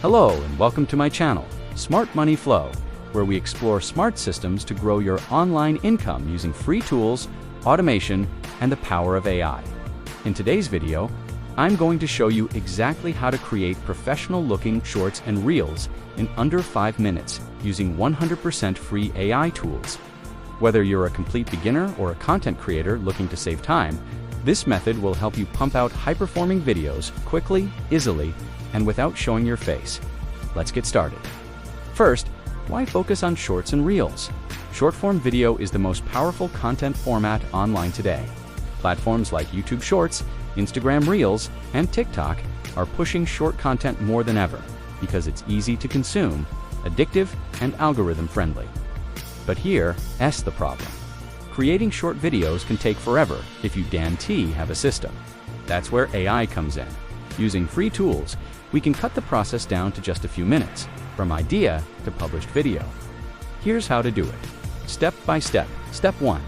Hello and welcome to my channel, Smart Money Flow, where we explore smart systems to grow your online income using free tools, automation, and the power of AI. In today's video, I'm going to show you exactly how to create professional-looking shorts and reels in under 5 minutes using 100% free AI tools. Whether you're a complete beginner or a content creator looking to save time, this method will help you pump out high-performing videos quickly, easily, and without showing your face. Let's get started. First, why focus on shorts and reels? Short-form video is the most powerful content format online today. Platforms like YouTube Shorts, Instagram Reels, and TikTok are pushing short content more than ever because it's easy to consume, addictive, and algorithm-friendly. But here's the problem. Creating short videos can take forever if you guarantee have a system. That's where AI comes in. Using free tools, we can cut the process down to just a few minutes, from idea to published video. Here's how to do it. Step by step. Step 1.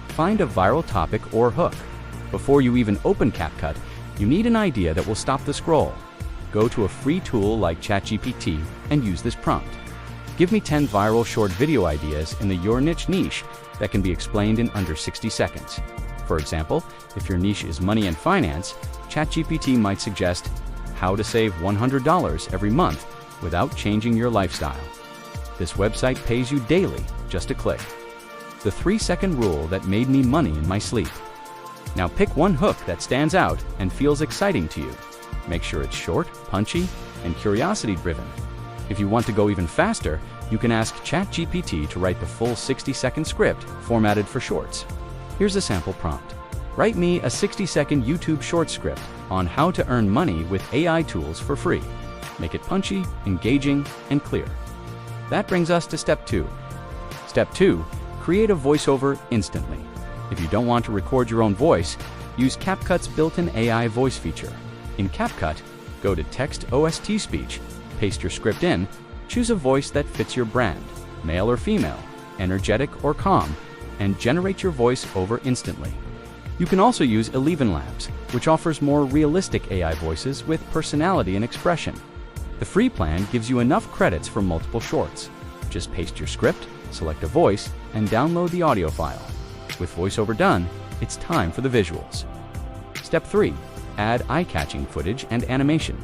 Find a viral topic or hook. Before you even open CapCut, you need an idea that will stop the scroll. Go to a free tool like ChatGPT and use this prompt. Give me 10 viral short video ideas in your niche that can be explained in under 60 seconds. For example, if your niche is money and finance, ChatGPT might suggest how to save $100 every month without changing your lifestyle. This website pays you daily, just a click. The 3-second rule that made me money in my sleep. Now pick one hook that stands out and feels exciting to you. Make sure it's short, punchy, and curiosity-driven. If you want to go even faster, you can ask ChatGPT to write the full 60-second script formatted for shorts. Here's a sample prompt. Write me a 60-second YouTube short script on how to earn money with AI tools for free. Make it punchy, engaging, and clear. That brings us to step 2. Step 2, create a voiceover instantly. If you don't want to record your own voice, use CapCut's built-in AI voice feature. In CapCut, go to Text OST Speech, paste your script in, choose a voice that fits your brand, male or female, energetic or calm, and generate your voice over instantly. You can also use Eleven Labs, which offers more realistic AI voices with personality and expression. The free plan gives you enough credits for multiple shorts. Just paste your script, select a voice, and download the audio file. With VoiceOver done, it's time for the visuals. Step 3. Add eye-catching footage and animation.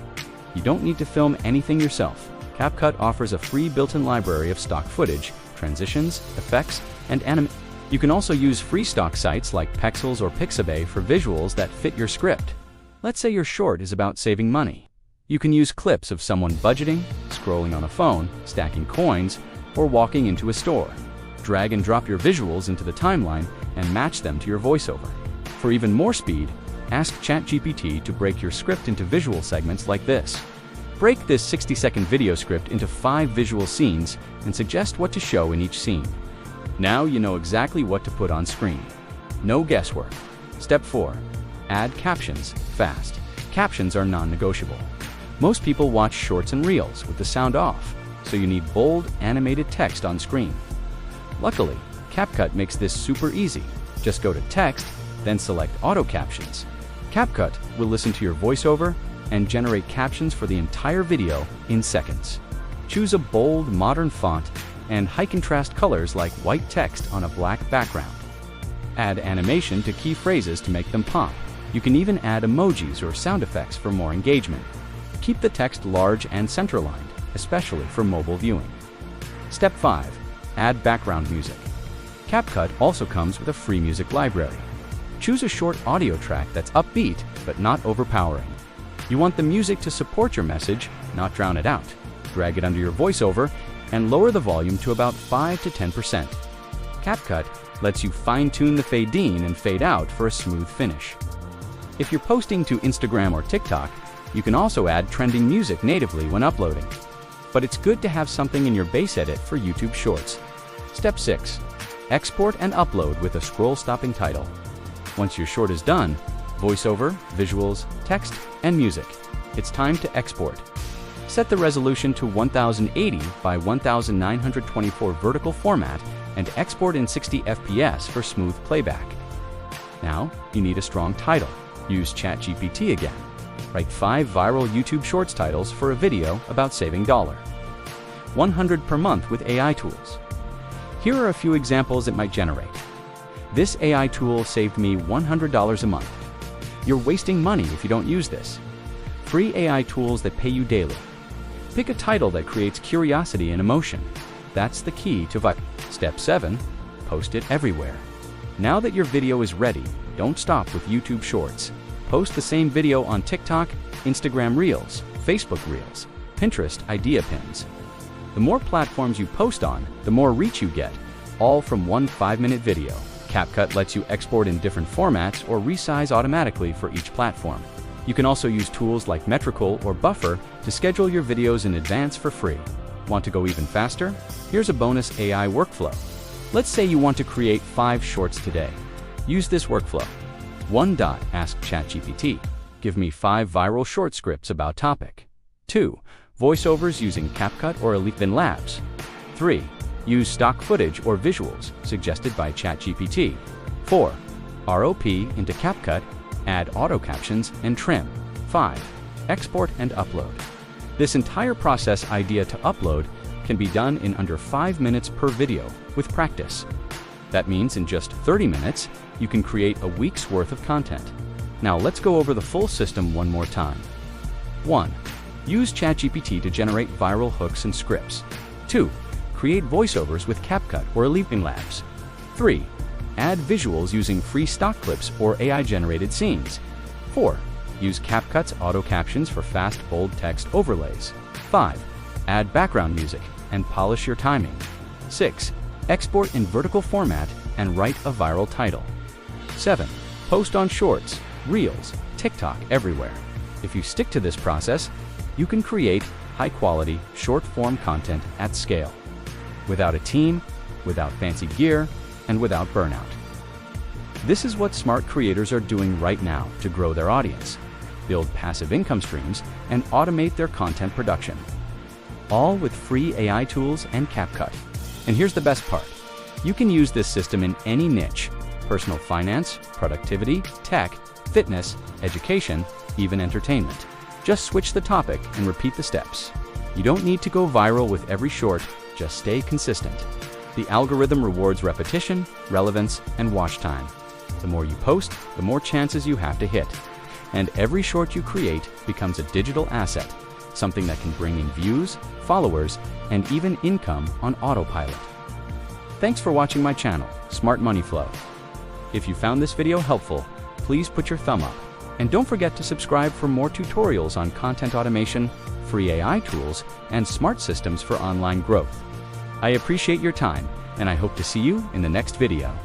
You don't need to film anything yourself. CapCut offers a free built-in library of stock footage, transitions, effects, and animation. You can also use free stock sites like Pexels or Pixabay for visuals that fit your script. Let's say your short is about saving money. You can use clips of someone budgeting, scrolling on a phone, stacking coins, or walking into a store. Drag and drop your visuals into the timeline and match them to your voiceover. For even more speed, ask ChatGPT to break your script into visual segments like this. Break this 60-second video script into 5 visual scenes and suggest what to show in each scene. Now you know exactly what to put on screen. No guesswork. Step 4. Add captions fast. Captions are non-negotiable. Most people watch shorts and reels with the sound off, so you need bold, animated text on screen. Luckily, CapCut makes this super easy. Just go to Text, then select Auto Captions. CapCut will listen to your voiceover and generate captions for the entire video in seconds. Choose a bold, modern font and high-contrast colors like white text on a black background. Add animation to key phrases to make them pop. You can even add emojis or sound effects for more engagement. Keep the text large and center-aligned, especially for mobile viewing. Step 5. Add background music. CapCut also comes with a free music library. Choose a short audio track that's upbeat but not overpowering. You want the music to support your message, not drown it out. Drag it under your voiceover and lower the volume to about 5 to 10%. CapCut lets you fine-tune the fade in and fade out for a smooth finish. If you're posting to Instagram or TikTok, you can also add trending music natively when uploading. But it's good to have something in your base edit for YouTube Shorts. Step 6. Export and upload with a scroll-stopping title. Once your short is done, voiceover, visuals, text, and music, it's time to export. Set the resolution to 1080 by 1924 vertical format and export in 60 FPS for smooth playback. Now, you need a strong title. Use ChatGPT again. Write 5 viral YouTube Shorts titles for a video about saving $100 per month with AI tools. Here are a few examples it might generate. This AI tool saved me $100 a month. You're wasting money if you don't use this. Free AI tools that pay you daily. Pick a title that creates curiosity and emotion. That's the key to viral. Step 7. Post it everywhere. Now that your video is ready, don't stop with YouTube Shorts. Post the same video on TikTok, Instagram Reels, Facebook Reels, Pinterest Idea Pins. The more platforms you post on, the more reach you get, all from one 5-minute video. CapCut lets you export in different formats or resize automatically for each platform. You can also use tools like Metrical or Buffer to schedule your videos in advance for free. Want to go even faster? Here's a bonus AI workflow. Let's say you want to create 5 shorts today. Use this workflow. 1. Ask ChatGPT. Give me 5 viral short scripts about topic. 2. Voiceovers using CapCut or Elite Labs. 3. Use stock footage or visuals suggested by ChatGPT. 4. ROP into CapCut, add auto captions and trim. 5. Export and upload. This entire process idea to upload can be done in under 5 minutes per video with practice. That means in just 30 minutes, you can create a week's worth of content. Now let's go over the full system one more time. 1. Use ChatGPT to generate viral hooks and scripts. 2. Create voiceovers with CapCut or Elite Labs. 3. Add visuals using free stock clips or AI-generated scenes. 4. Use CapCut's auto captions for fast, bold text overlays. 5. Add background music and polish your timing. 6. Export in vertical format and write a viral title. 7. Post on Shorts, Reels, TikTok everywhere. If you stick to this process, you can create high-quality, short-form content at scale. Without a team, without fancy gear, and without burnout. This is what smart creators are doing right now to grow their audience, build passive income streams, and automate their content production. All with free AI tools and CapCut. And here's the best part. You can use this system in any niche: personal finance, productivity, tech, fitness, education, even entertainment. Just switch the topic and repeat the steps. You don't need to go viral with every short, just stay consistent. The algorithm rewards repetition, relevance, and watch time. The more you post, the more chances you have to hit. And every short you create becomes a digital asset, something that can bring in views, followers, and even income on autopilot. Thanks for watching my channel, Smart Money Flow. If you found this video helpful, please put your thumb up. And don't forget to subscribe for more tutorials on content automation, free AI tools, and smart systems for online growth. I appreciate your time, and I hope to see you in the next video.